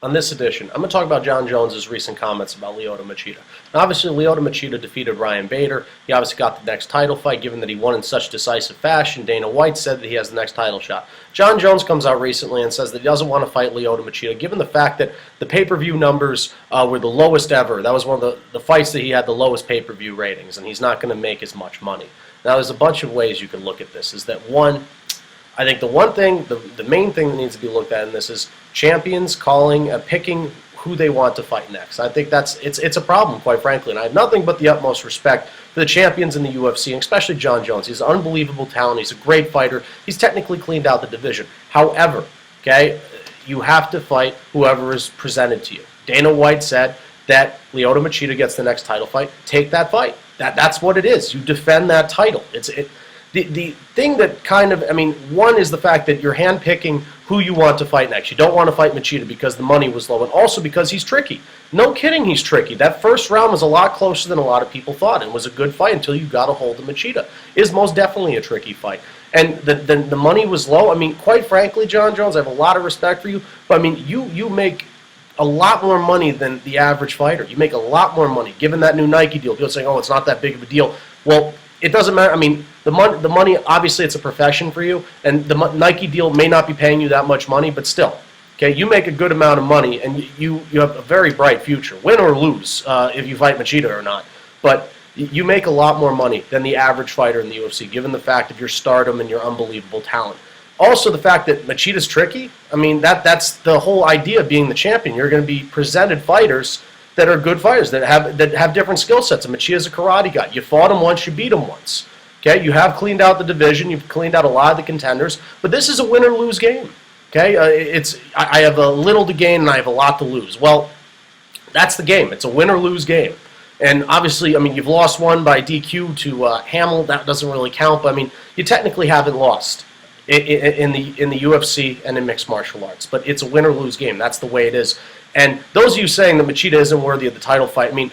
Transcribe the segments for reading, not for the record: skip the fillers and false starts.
On this edition, I'm going to talk about Jon Jones' recent comments about Lyoto Machida. Now, obviously, Lyoto Machida defeated Ryan Bader. He obviously got the next title fight, given that he won in such decisive fashion. Dana White said that he has the next title shot. Jon Jones comes out recently and says that he doesn't want to fight Lyoto Machida, given the fact that the pay-per-view numbers were the lowest ever. That was one of the fights that he had the lowest pay-per-view ratings, and he's not going to make as much money. Now, there's a bunch of ways you can look at this. Is that one? I think the main thing that needs to be looked at in this is champions picking who they want to fight next. I think it's a problem, quite frankly, and I have nothing but the utmost respect for the champions in the UFC, and especially Jon Jones. He's an unbelievable talent. He's a great fighter. He's technically cleaned out the division. However, okay, you have to fight whoever is presented to you. Dana White said that Lyoto Machida gets the next title fight. Take that fight. That's what it is. You defend that title. The thing that one is the fact that you're handpicking who you want to fight next. You don't want to fight Machida because the money was low, and also because he's tricky. No kidding, he's tricky. That first round was a lot closer than a lot of people thought, and was a good fight until you got a hold of Machida. It is most definitely a tricky fight. And the money was low. I mean, quite frankly, Jon Jones, I have a lot of respect for you, but I mean, you make a lot more money than the average fighter. You make a lot more money, given that new Nike deal. People saying, oh, it's not that big of a deal. Well, it doesn't matter. I mean, the money, obviously it's a profession for you, and the Nike deal may not be paying you that much money, but still, okay, you make a good amount of money, and you have a very bright future, win or lose, if you fight Machida or not. But you make a lot more money than the average fighter in the UFC, given the fact of your stardom and your unbelievable talent. Also, the fact that Machida's tricky, I mean, that's the whole idea of being the champion. You're going to be presented fighters that are good fighters, that have different skill sets. And Machida's a karate guy. You fought him once, you beat him once. Okay, you have cleaned out the division, you've cleaned out a lot of the contenders, but this is a win or lose game. Okay, I have a little to gain and I have a lot to lose. Well, that's the game. It's a win or lose game. And obviously, I mean, you've lost one by DQ to Hamill. That doesn't really count, but I mean, you technically haven't lost in the UFC and in mixed martial arts. But it's a win or lose game. That's the way it is. And those of you saying that Machida isn't worthy of the title fight, I mean,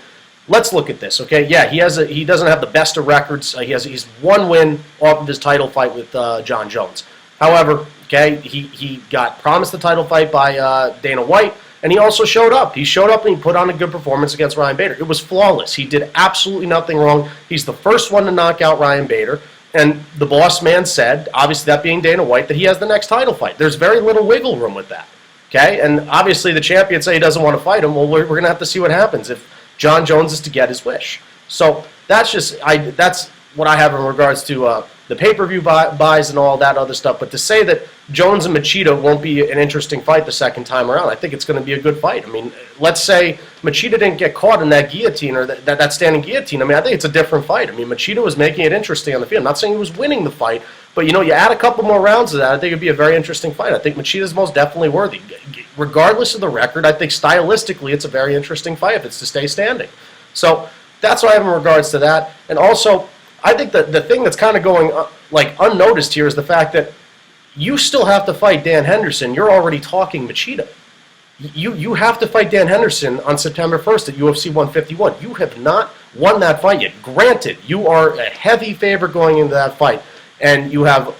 let's look at this, okay? Yeah, he doesn't have the best of records. He's one win off of his title fight with Jon Jones. However, okay, he got promised the title fight by Dana White, and he also showed up. He showed up and he put on a good performance against Ryan Bader. It was flawless. He did absolutely nothing wrong. He's the first one to knock out Ryan Bader. And the boss man said, obviously that being Dana White, that he has the next title fight. There's very little wiggle room with that. Okay, and obviously the champion say he doesn't want to fight him. Well, we're going to have to see what happens if Jon Jones is to get his wish. So that's what I have in regards to the pay-per-view buys and all that other stuff. But to say that Jones and Machida won't be an interesting fight the second time around, I think it's going to be a good fight. I mean, let's say Machida didn't get caught in that guillotine or that standing guillotine. I mean, I think it's a different fight. I mean, Machida was making it interesting on the field. I'm not saying he was winning the fight, but, you add a couple more rounds of that, I think it'd be a very interesting fight. I think Machida's most definitely worthy. Regardless of the record, I think stylistically it's a very interesting fight if it's to stay standing. So that's what I have in regards to that. And also, I think that the thing that's kind of going unnoticed here is the fact that you still have to fight Dan Henderson. You're already talking Machida. You have to fight Dan Henderson on September 1st at UFC 151. You have not won that fight yet. Granted, you are a heavy favorite going into that fight. And you have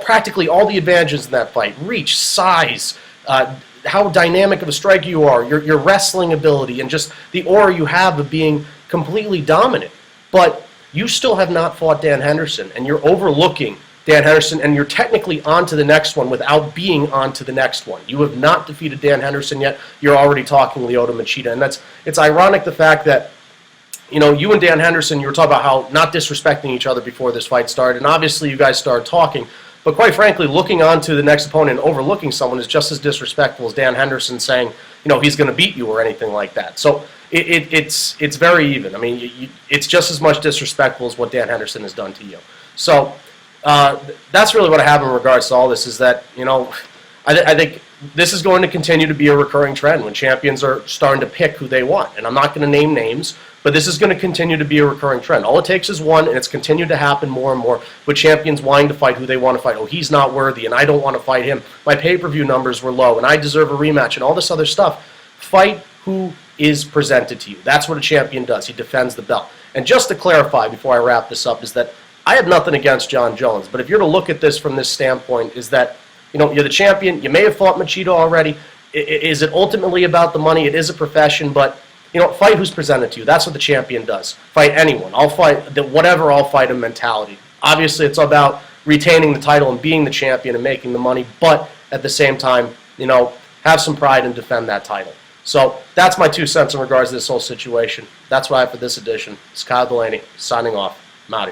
practically all the advantages in that fight: reach, size, how dynamic of a striker you are, your wrestling ability, and just the aura you have of being completely dominant. But you still have not fought Dan Henderson, and you're overlooking Dan Henderson, and you're technically on to the next one without being on to the next one. You have not defeated Dan Henderson yet. You're already talking Lyoto Machida, and it's ironic the fact that you and Dan Henderson, you were talking about how not disrespecting each other before this fight started, and obviously you guys started talking. But quite frankly, looking on to the next opponent and overlooking someone is just as disrespectful as Dan Henderson saying, he's going to beat you or anything like that. So it's very even. I mean, it's just as much disrespectful as what Dan Henderson has done to you. So that's really what I have in regards to all this, is that, I think this is going to continue to be a recurring trend when champions are starting to pick who they want. And I'm not going to name names, but this is going to continue to be a recurring trend. All it takes is one, and it's continued to happen more and more with champions wanting to fight who they want to fight. Oh, he's not worthy, and I don't want to fight him. My pay-per-view numbers were low, and I deserve a rematch, and all this other stuff. Fight who is presented to you. That's what a champion does. He defends the belt. And just to clarify before I wrap this up is that I have nothing against Jon Jones, but if you're to look at this from this standpoint, is that you're the champion. You may have fought Machida already. Is it ultimately about the money? It is a profession, but fight who's presented to you. That's what the champion does. Fight anyone. I'll fight whatever. I'll fight him mentality. Obviously, it's about retaining the title and being the champion and making the money, but at the same time, have some pride and defend that title. So that's my 2 cents in regards to this whole situation. That's why for this edition, it's Kyle Delaney signing off. I'm out of here.